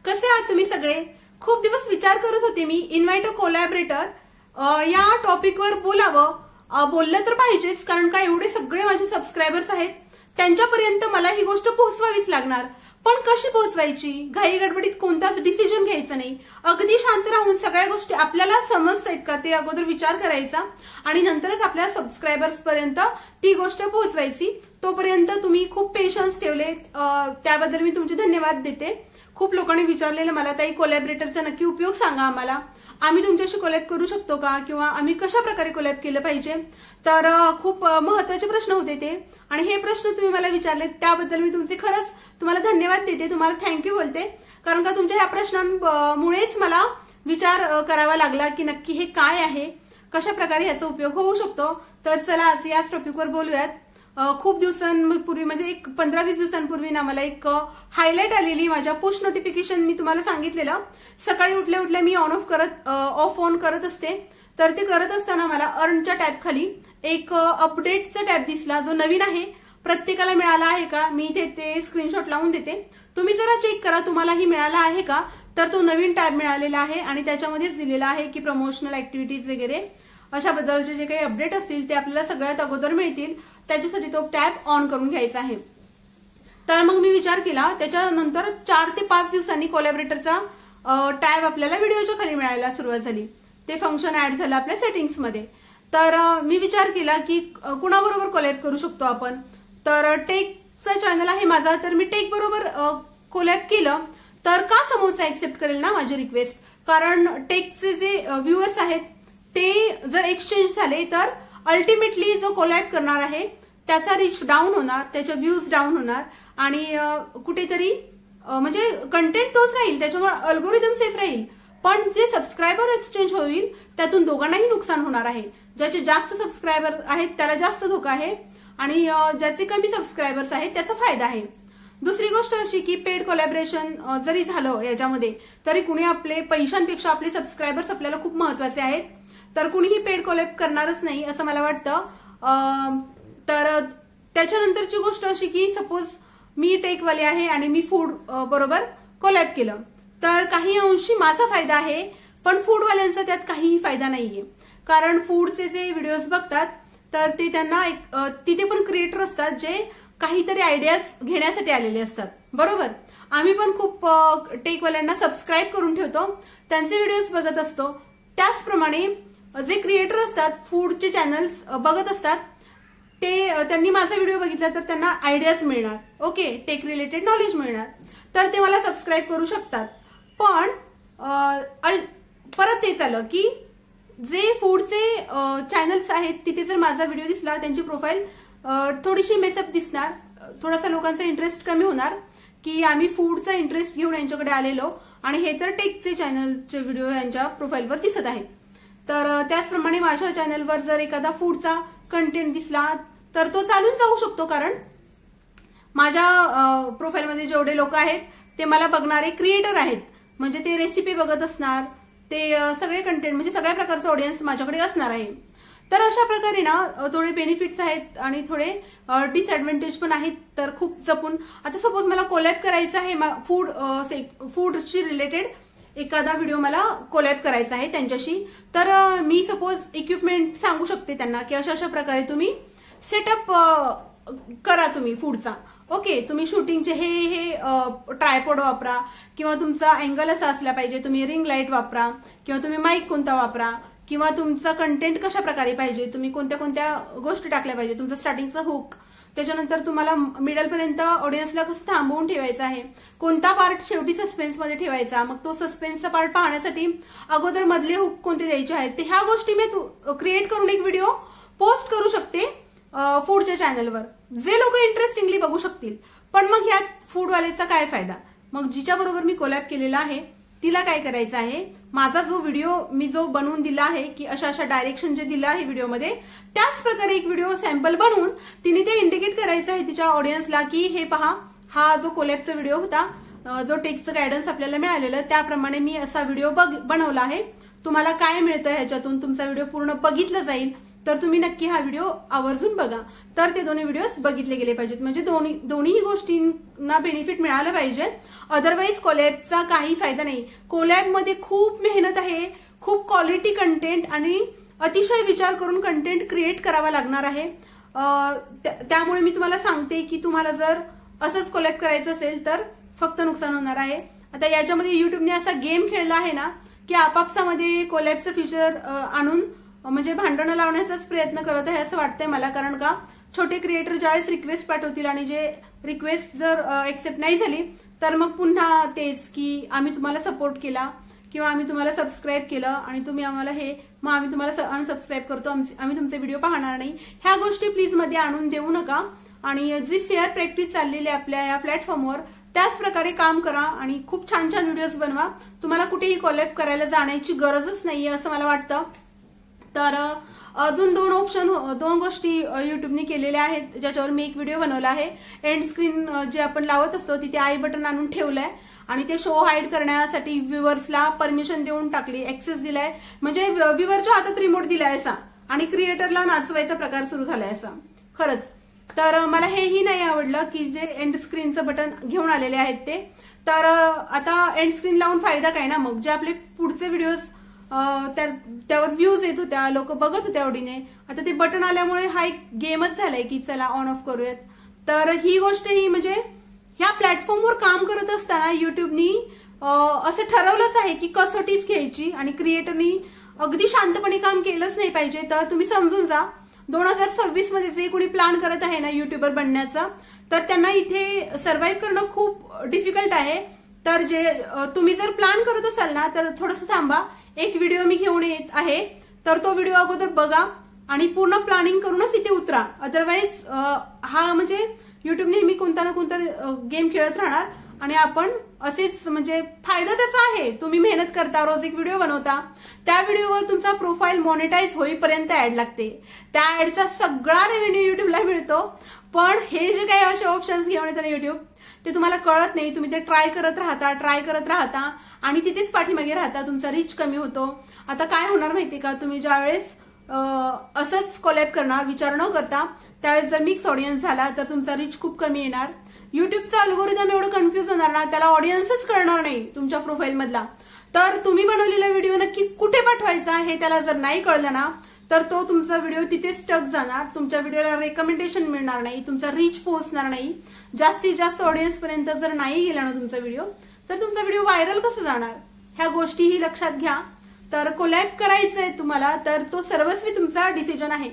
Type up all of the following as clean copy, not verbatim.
कसे आहात तुम्ही सगळे? खूप दिवस विचार करत होते मी इन्व्हाइट अ कोलॅबरेटर या टॉपिकवर बोललं तर पाहिजेच, कारण का एवढे सगळे माझे सबस्क्रायबर्स आहेत, त्यांच्यापर्यंत मला ही गोष्ट पोहोचवावीच लागणार. पण कशी पोहोचवायची? घाई गडबडीत कोणताच डिसिजन घ्यायचा नाही, अगदी शांत राहून सगळ्या गोष्टी आपल्याला समजतायत का ते अगोदर विचार करायचा आणि नंतरच आपल्या सबस्क्रायबर्स पर्यंत ती गोष्ट पोहोचवायची. तोपर्यंत तुम्ही खूप पेशन्स ठेवले, त्याबद्दल मी तुमचे धन्यवाद देते. खूप लोकांनी विचारलेलं मला, ताई कोलॅबरेटरचा नक्की उपयोग सांगा आम्हाला, आम्ही तुमच्याशी कोलॅब करू शकतो का, किंवा आम्ही कशा प्रकारे कोलॅब केलं पाहिजे. तर खूप महत्त्वाचे प्रश्न होते ते, आणि हे प्रश्न तुम्ही मला विचारले त्याबद्दल मी तुमचे खरंच तुम्हाला धन्यवाद देते, तुम्हाला थँक्यू बोलते. कारण का तुमच्या ह्या प्रश्नांमुळेच मला विचार करावा लागला की नक्की हे काय आहे, कशा प्रकारे ह्याचा उपयोग होऊ शकतो. तर चला आज याच टॉपिकवर बोलूयात. खूप दिवसांपूर्वी म्हणजे एक 15-20 दिवसांपूर्वी ना मला एक हायलाइट आलेली माझ्या पुश नोटिफिकेशन, मी तुम्हाला सांगितलेलं सकाळी उठल्या उठल्या मी ऑफ ऑन करत असते. तर ते करत असताना मला अर्नच्या टॅब खाली एक अपडेटचा टॅब दिसला, जो नवीन आहे, प्रत्येकाला मिळाला आहे का, मी इथे ते स्क्रीनशॉट लावून देते, तुम्ही जरा चेक करा तुम्हालाही मिळाला आहे का. तर तो नवीन टॅब मिळालेला आहे आणि त्याच्यामध्येच दिलेला आहे की प्रमोशनल ऍक्टिव्हिटीज वगैरे अशा बद्दलचे जे काही अपडेट असतील ते आपल्याला सगळ्यात अगोदर मिळतील. त्याच्यासाठी तो टॅब ऑन करून घ्यायचा आहे. तर मग मी विचार केला, त्याच्यानंतर 4 ते 5 दिवसांनी कोलॅबरेटरचा टॅब आपल्याला व्हिडिओच्या खाली मिळायला सुरुवात झाली. ते फंक्शन ऍड झालं आपल्या सेटिंग्समध्ये. तर मी विचार केला की कुणाबरोबर कोलॅब करू शकतो आपण. तर टेकचा चॅनल आहे माझा, तर मी टेक बरोबर कोलॅब केलं तर का समोरचा एक्सेप्ट करेल ना माझी रिक्वेस्ट. कारण टेकचे जे व्ह्युअर्स आहेत ते जर एक्सचेंज झाले तर अल्टिमेटली जो कोलॅब करणार आहे त्याचा रीच डाऊन होणार, त्याचे व्ह्यूज डाऊन होणार आणि कुठेतरी म्हणजे कंटेंट तोच राहील, त्याच्यामुळे अल्गोरिदम सेफ राहील. पण जे सबस्क्रायबर एक्सचेंज होईल त्यातून दोघांनाही नुकसान होणार आहे. ज्याचे जास्त सबस्क्रायबर आहेत त्याला जास्त धोका आहे आणि ज्याचे कमी सबस्क्रायबर्स आहेत त्याचा फायदा आहे. दुसरी गोष्ट अशी की पेड कोलॅबरेशन जरी झालं याच्यामध्ये तरी कुणी आपले पैशांपेक्षा आपले सबस्क्रायबर्स आपल्याला खूप महत्वाचे आहेत. तर कुणीही पेड कोलॅब करणारच नाही असं मला वाटतं. तर त्याच्यानंतरची गोष्ट अशी की सपोज मी टेकवाले आहे आणि मी फूड बरोबर कोलॅब केलं तर काही अंशी माझा फायदा आहे, पण फूडवाल्यांचा त्यात काहीही फायदा नाहीये. कारण फूडचे जे व्हिडिओज बघतात तर ते त्यांना तिथे पण क्रिएटर असतात जे काहीतरी आयडियाज घेण्यासाठी आलेले असतात, बरोबर. आम्ही पण खूप टेकवाल्यांना सबस्क्राईब करून ठेवतो, त्यांचे व्हिडिओज बघत असतो. त्याचप्रमाणे जे क्रिएटर असतात फूडचे चॅनल्स बघत असतात त्यांनी माझा व्हिडिओ बघितला तर त्यांना आयडियाज मिळणार, ओके, टेक रिलेटेड नॉलेज मिळणार, तर ते मला सबस्क्राईब करू शकतात. पण परत तेच आलं की जे फूडचे चॅनल्स आहेत तिथे जर माझा व्हिडिओ दिसला त्यांची प्रोफाईल थोडीशी मेसअप दिसणार, थोडासा लोकांचा इंटरेस्ट कमी होणार की आम्ही फूडचा इंटरेस्ट घेऊन यांच्याकडे आलेलो आणि हे तर टेकचे चॅनलचे व्हिडिओ यांच्या प्रोफाईलवर दिसत आहेत. तर त्याचप्रमाणे माझ्या चॅनलवर जर एखादा फूडचा कंटेंट दिसला तर तो चालून जाऊ शकतो, कारण माझ्या प्रोफाईलमध्ये जेवढे लोक आहेत ते मला बघणारे क्रिएटर आहेत, म्हणजे ते रेसिपी बघत असणार, ते सगळे कंटेंट म्हणजे सगळ्या प्रकारचा ऑडियन्स माझ्याकडे असणार आहे. तर अशा प्रकारे ना थोडे बेनिफिट्स आहेत आणि थोडे डिसएडव्हान्टेज पण आहेत. तर खूप जपून, आता सपोज मला कोलॅब करायचं आहे फूडशी रिलेटेड एखादा व्हिडिओ मला कोलॅब करायचा आहे त्यांच्याशी, तर मी सपोज इक्विपमेंट सांगू शकते त्यांना की अशा प्रकारे तुम्ही सेटअप करा तुम्ही फूडचा, ओके, तुम्ही शूटिंगचे हे ट्रायपॉड वापरा, किंवा तुमचा अँगल असा असला पाहिजे, तुम्ही रिंग लाईट वापरा, किंवा तुम्ही माईक कोणता वापरा, किंवा तुमचा कंटेंट कशा प्रकारे पाहिजे, तुम्ही कोणत्या कोणत्या गोष्टी टाकल्या पाहिजे, तुमचा स्टार्टिंगचा हुक, त्याच्यानंतर तुम्हाला मिडल पर्यंत ऑडियन्सला कसं थांबवून ठेवायचं आहे, कोणता पार्ट शेवटी सस्पेन्समध्ये ठेवायचा, मग तो सस्पेन्सचा पार्ट पाहण्यासाठी अगोदर मधले हुक कोणते द्यायचे आहेत, ते ह्या गोष्टी मी क्रिएट करून एक व्हिडिओ पोस्ट करू शकते फूडच्या चॅनलवर, जे लोक इंटरेस्टिंगली बघू शकतील. पण मग ह्यात फूडवाल्याचा काय फायदा. मग जिच्या बरोबर मी कोलॅब केलेला आहे तिला काय करायचं आहे, माझा जो व्हिडिओ मी जो बनवून दिला आहे की अशा डायरेक्शन जे दिलं आहे व्हिडिओमध्ये, त्याच प्रकारे एक व्हिडिओ सॅम्पल बनवून तिने ते इंडिकेट करायचं आहे तिच्या ऑडियन्सला की हे पहा, हा जो कोलॅबचा व्हिडिओ होता, जो टेकचं गायडन्स आपल्याला मिळालेलं त्याप्रमाणे मी असा व्हिडिओ बनवला आहे, तुम्हाला काय मिळतं ह्याच्यातून, तुमचा व्हिडिओ पूर्ण बघितला जाईल, तर तुम्ही नक्की हा व्हिडिओ आवर्जून बघा. तर ते दोन्ही व्हिडिओज बघितले गेले पाहिजेत, म्हणजे दोन्ही गोष्टींना बेनिफिट मिळालं पाहिजे. अदरवाईज कोलॅबचा काही फायदा नाही. कोलॅबमध्ये खूप मेहनत आहे, खूप क्वालिटी कंटेंट आणि अतिशय विचार करून कंटेंट क्रिएट करावा लागणार आहे. त्यामुळे मी तुम्हाला सांगते की तुम्हाला जर असंच कोलॅब करायचं असेल तर फक्त नुकसान होणार आहे. आता याच्यामध्ये युट्यूबने असा गेम खेळला आहे ना की आपापसामध्ये कोलॅबचं फ्युचर आणून म्हणजे भांडणं लावण्याचाच प्रयत्न करत आहे असं वाटतंय मला. कारण का छोटे क्रिएटर ज्यावेळेस रिक्वेस्ट पाठवतील आणि जे रिक्वेस्ट जर एक्सेप्ट नाही झाली तर मग पुन्हा तेच की आम्ही तुम्हाला सपोर्ट केला किंवा आम्ही तुम्हाला सबस्क्राईब केलं आणि तुम्ही आम्हाला मग आम्ही तुम्हाला अनसबस्क्राईब करतो, आम्ही तुमचे व्हिडिओ पाहणार नाही. ह्या गोष्टी प्लीज मध्ये आणून देऊ नका. आणि जी फेअर प्रॅक्टिस चाललेली आहे आपल्या या प्लॅटफॉर्मवर त्याच प्रकारे काम करा आणि खूप छान छान व्हिडिओज बनवा. तुम्हाला कुठेही कोलॅब करायला जाण्याची गरजच नाहीये असं मला वाटतं. तर अजून दोन गोष्टी युट्यूबने केलेल्या आहेत ज्याच्यावर मी एक व्हिडिओ बनवला आहे. एंड स्क्रीन जे आपण लावत असतो तिथे आय बटन आणून ठेवलंय आणि ते शो हाईड करण्यासाठी व्ह्युअर्सला परमिशन देऊन टाकली, ऍक्सेस दिलाय. म्हणजे व्ह्युअरच्या हातात रिमोट दिलाय असा आणि क्रिएटरला नाचवायचा प्रकार सुरू झालाय असा. खरंच तर मला हेही नाही आवडलं की जे एंड स्क्रीनचं बटन घेऊन आलेले आहेत ते. तर आता एंड स्क्रीन लावून फायदा काय ना, मग जे आपले पुढचे व्हिडिओज त्यावर व्ह्यूज येत होत्या, लोक बघत होत्या आवडीने, आता ते बटन आल्यामुळे हा एक गेमच झालाय की चला ऑन ऑफ करूयात. तर ही गोष्ट ही म्हणजे ह्या प्लॅटफॉर्मवर काम करत असताना युट्यूबनी असं ठरवलंच आहे की कसोटीच घ्यायची आणि क्रिएटरनी अगदी शांतपणे काम केलंच नाही पाहिजे. तर तुम्ही समजून जा 2026 मध्ये जे कोणी प्लॅन करत आहे ना युट्यूबर बनण्याचा तर त्यांना इथे सर्व्हाइव्ह करणं खूप डिफिकल्ट आहे. तर जे तुम्ही जर प्लॅन करत असाल ना तर थोडंसं थांबा. एक व्हिडिओ मी घेऊन येत आहे तर तो व्हिडिओ अगोदर बघा आणि पूर्ण प्लॅनिंग करूनच इथे उतरा. अदरवाईज हा म्हणजे युट्यूब नेहमी कोणता ना कोणता गेम खेळत राहणार आणि आपण असेच म्हणजे फायदा त्याचा आहे. तुम्ही मेहनत करता, रोज एक व्हिडिओ बनवता, त्या व्हिडिओवर तुमचा प्रोफाईल मॉनिटाईज होईपर्यंत ऍड लागते. त्या ऍडचा सगळा रेव्हेन्यू युट्यूबला मिळतो. पण हे जे काही असे ऑप्शन्स घेऊन येतात युट्यूब ते तुम्हाला कळत नाही. तुम्ही ते ट्राय करत राहता आणि तिथेच पाठीमागे राहता, तुमचा रीच कमी होतो. आता काय होणार माहिती का, तुम्ही ज्यावेळेस असंच कोलॅब करणार विचार न करता त्यावेळेस जर मिक्स ऑडियन्स झाला तर तुमचा रीच खूप कमी येणार. युट्यूबचा अल्गोरिदम एवढं कन्फ्युज होणार ना, त्याला ऑडियन्सच कळणार नाही तुमच्या प्रोफाईल मधला. तर तुम्ही बनवलेला व्हिडिओ नक्की कुठे पाठवायचा हे त्याला जर नाही कळलं ना तर तो तुमचा व्हिडिओ तिथे स्टक जाणार, तुमच्या व्हिडिओला रेकमेंडेशन मिळणार नाही, तुमचा रीच पोहोचणार नाही. जास्तीत जास्त ऑडियन्स पर्यंत जर नाही गेला ना तुमचा व्हिडिओ तर तुमचा व्हिडिओ व्हायरल कसं जाणार. ह्या गोष्टीही लक्षात घ्या. तर कोलॅब करायचंय तुम्हाला तर तो सर्वस्वी तुमचा डिसिजन आहे.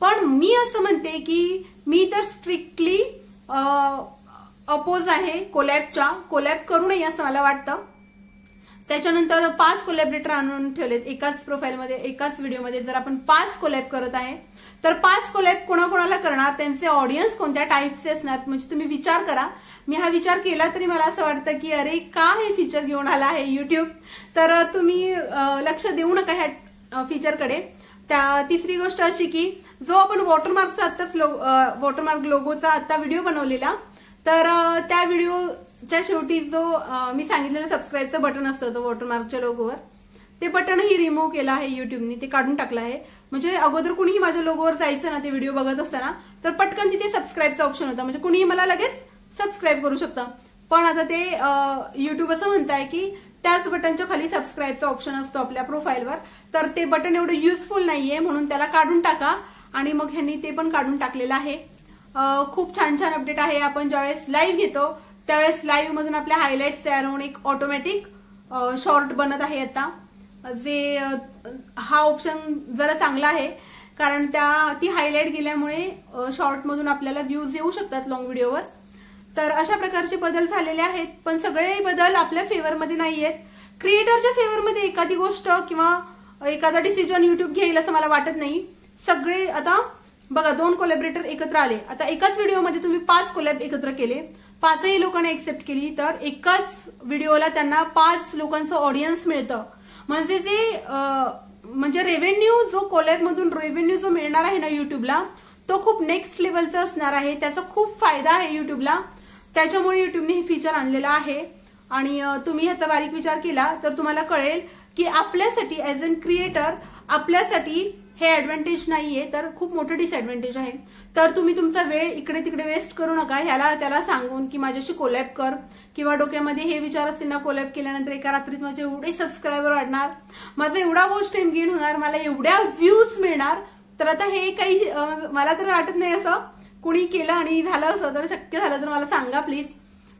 पण मी असं म्हणते की मी तर स्ट्रिक्टली अपोज आहे कोलॅबच्या. कोलॅब करू नये असं मला वाटतं. त्याच्यानंतर 5 कोलॅबरेटर आणून ठेवलेत एकाच प्रोफाईलमध्ये, एकाच व्हिडिओमध्ये. जर आपण 5 कोलॅब करत आहे तर 5 कोलॅब कोणाकोणाला करणार, त्यांचे ऑडियन्स कोणत्या टाईपचे असणार, म्हणजे तुम्ही विचार करा. मी हा विचार केला तरी मला असं वाटतं की अरे का हे फीचर घेऊन आला आहे युट्यूब. तर तुम्ही लक्ष देऊ नका ह्या फीचरकडे. तिसरी गोष्ट अशी की जो आपण वॉटरमार्कचा आत्ताच वॉटरमार्क लोगोचा आता व्हिडिओ बनवलेला तर त्या व्हिडिओच्या शेवटी जो मी सांगितलेलं सबस्क्राईबचं बटन असतं तो वॉटरमार्कच्या लोगोवर, ते बटनही रिमूव्ह केलं आहे युट्यूबने, ते काढून टाकलं आहे. म्हणजे अगोदर कुणीही माझ्या लोगोवर जायचं ना ते व्हिडिओ बघत असताना तर पटकन तिथे सबस्क्राईबचं ऑप्शन होतं, म्हणजे कुणीही मला लगेच सबस्क्राईब करू शकतं. पण आता ते युट्यूब असं म्हणताय की त्याच बटनच्या खाली सबस्क्राईबचा ऑप्शन असतो आपल्या प्रोफाईलवर, तर ते बटन एवढं युजफुल नाहीये म्हणून त्याला काढून टाका. आणि मग ह्यांनी ते पण काढून टाकलेलं आहे. खूप छान छान अपडेट आहे. आपण ज्यावेळेस लाईव्ह घेतो त्यावेळेस लाईव्ह मधून आपल्या हायलाइट्स तयार होऊन एक ऑटोमॅटिक शॉर्ट बनत आहे आता, जे हा ऑप्शन जरा चांगला आहे कारण ती हायलाइट गेल्यामुळे शॉर्ट मधून आपल्याला व्ह्यूज येऊ शकतात लॉंग व्हिडिओवर. तर अशा प्रकारचे बदल झालेले आहेत. पण सगळे बदल आपल्या फेवरमध्ये नाही आहेत. क्रिएटरच्या फेवरमध्ये एखादी गोष्ट किंवा एखादा डिसिजन युट्यूब घेईल असं मला वाटत नाही. सगळे आता बघा 2 कोलॅबरेटर एकत्र आले, आता एकाच व्हिडिओमध्ये तुम्ही 5 कोलॅब एकत्र केले, 5ही लोकांनी एक्सेप्ट केली तर एकाच व्हिडिओला त्यांना 5 लोकांचं ऑडियन्स मिळतं. म्हणजे म्हणजे रेव्हेन्यू जो कोलॅब मधून रेव्हेन्यू जो मिळणार आहे ना युट्यूबला तो खूप नेक्स्ट लेवलचा असणार आहे. त्याचा खूप फायदा आहे युट्यूबला. त्याच्यामुळे युट्यूबने हे फीचर आणलेलं आहे. आणि तुम्ही ह्याचा बारीक विचार केला तर तुम्हाला कळेल की आपल्यासाठी ऍज अन क्रिएटर आपल्यासाठी हे ऍडव्हान्टेज नाहीये, तर खूप मोठं डिसएडव्हान्टेज आहे. तर तुम्ही तुमचा वेळ इकडे तिकडे वेस्ट करू नका. ह्याला त्याला सांगून की माझ्याशी कोलॅब कर, किंवा डोक्यामध्ये हे विचार असतील ना, कोलॅब केल्यानंतर एका रात्रीत माझे एवढे सबस्क्रायबर वाढणार, माझा एवढा वॉच टाइम गेन होणार, मला एवढ्या व्ह्यूज मिळणार. तर आता हे काही मला तर वाटत नाही असं कुणी केलं आणि झालं असं. तर शक्य झालं तर मला सांगा प्लीज.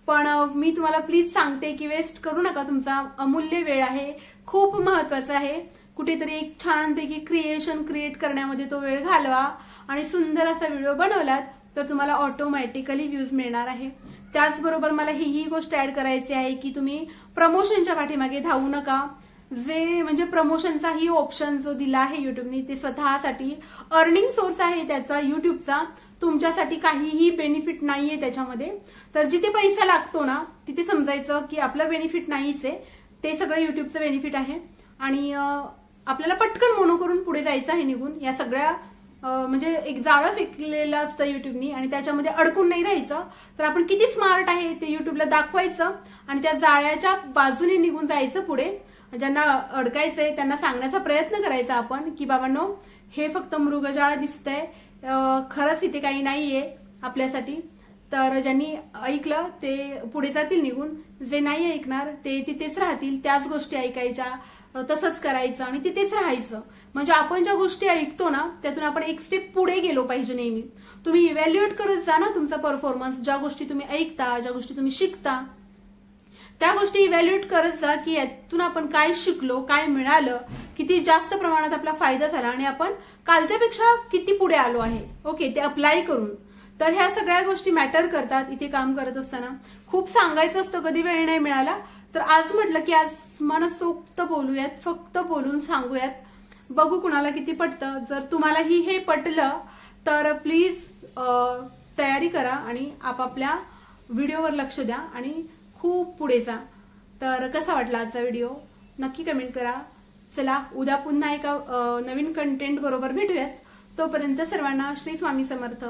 पण मी तुम्हाला प्लीज सांगते की वेस्ट करू नका. तुमचा अमूल्य वेळ आहे, खूप महत्वाचा आहे. कुठेतरी एक छानपैकी क्रिएट करण्यामध्ये तो वेळ घालवा आणि सुंदर असा व्हिडिओ बनवलात तर तुम्हाला ऑटोमॅटिकली व्ह्यूज मिळणार आहे. त्याचबरोबर मला ही गोष्ट ऍड करायची आहे की तुम्ही प्रमोशनच्या पाठीमागे धावू नका. जे म्हणजे प्रमोशनचाही ऑप्शन जो दिला आहे युट्यूबने, ते स्वतःसाठी अर्निंग सोर्स आहे त्याचा युट्यूबचा. तुमच्यासाठी काहीही बेनिफिट नाहीये त्याच्यामध्ये. तर जिथे पैसा लागतो ना तिथे समजायचं की आपलं बेनिफिट नाहीच आहे, ते सगळं युट्यूबचं बेनिफिट आहे. आणि आपल्याला पटकन मोनो करून पुढे जायचं आहे निघून. या सगळ्या म्हणजे एक जाळं फेकलेलं असतं युट्यूबनी आणि त्याच्यामध्ये अडकून नाही राहायचं. तर आपण किती स्मार्ट आहे ते युट्यूबला दाखवायचं आणि त्या जाळ्याच्या बाजूने निघून जायचं पुढे. ज्यांना अडकायचंय त्यांना सांगण्याचा प्रयत्न करायचा आपण की बाबांनो, हे फक्त मृगजाळ दिसतंय, खरंच इथे काही नाहीये आपल्यासाठी. तर ज्यांनी ऐकलं ते पुढे जातील निघून, जे नाही ऐकणार ते तिथेच राहतील. त्याच गोष्टी ऐकायच्या, तसंच करायचं आणि तिथेच राहायचं. म्हणजे आपण ज्या गोष्टी ऐकतो ना त्यातून आपण एक स्टेप पुढे गेलो पाहिजे नेहमी. तुम्ही इव्हॅल्युएट करत जा ना तुमचा परफॉर्मन्स. ज्या गोष्टी तुम्ही ऐकता, ज्या गोष्टी तुम्ही शिकता, त्या गोष्टी इव्हॅल्युएट करत जा की यातून आपण काय शिकलो, काय मिळालं, किती जास्त प्रमाणात आपला फायदा झाला आणि आपण कालच्यापेक्षा किती पुढे आलो आहे. ओके, ते अप्लाय करून. तर ह्या सगळ्या गोष्टी मॅटर करतात इथे काम करत असताना. खूप सांगायचं असतं, कधी वेळ नाही मिळाला. तर आज म्हटलं की आज मनसोक्त बोलूयात, फक्त बोलून सांगूयात. बघू कुणाला किती पटतं. जर तुम्हालाही हे पटलं तर प्लीज तयारी करा आणि आपापल्या व्हिडिओवर लक्ष द्या आणि खूप पुढे जा. तर कसा वाटला आजचा व्हिडिओ नक्की कमेंट करा. चला, उद्या पुन्हा एका नवीन कंटेंट बरोबर भेटूयात. तोपर्यंत सर्वांना श्री स्वामी समर्थ.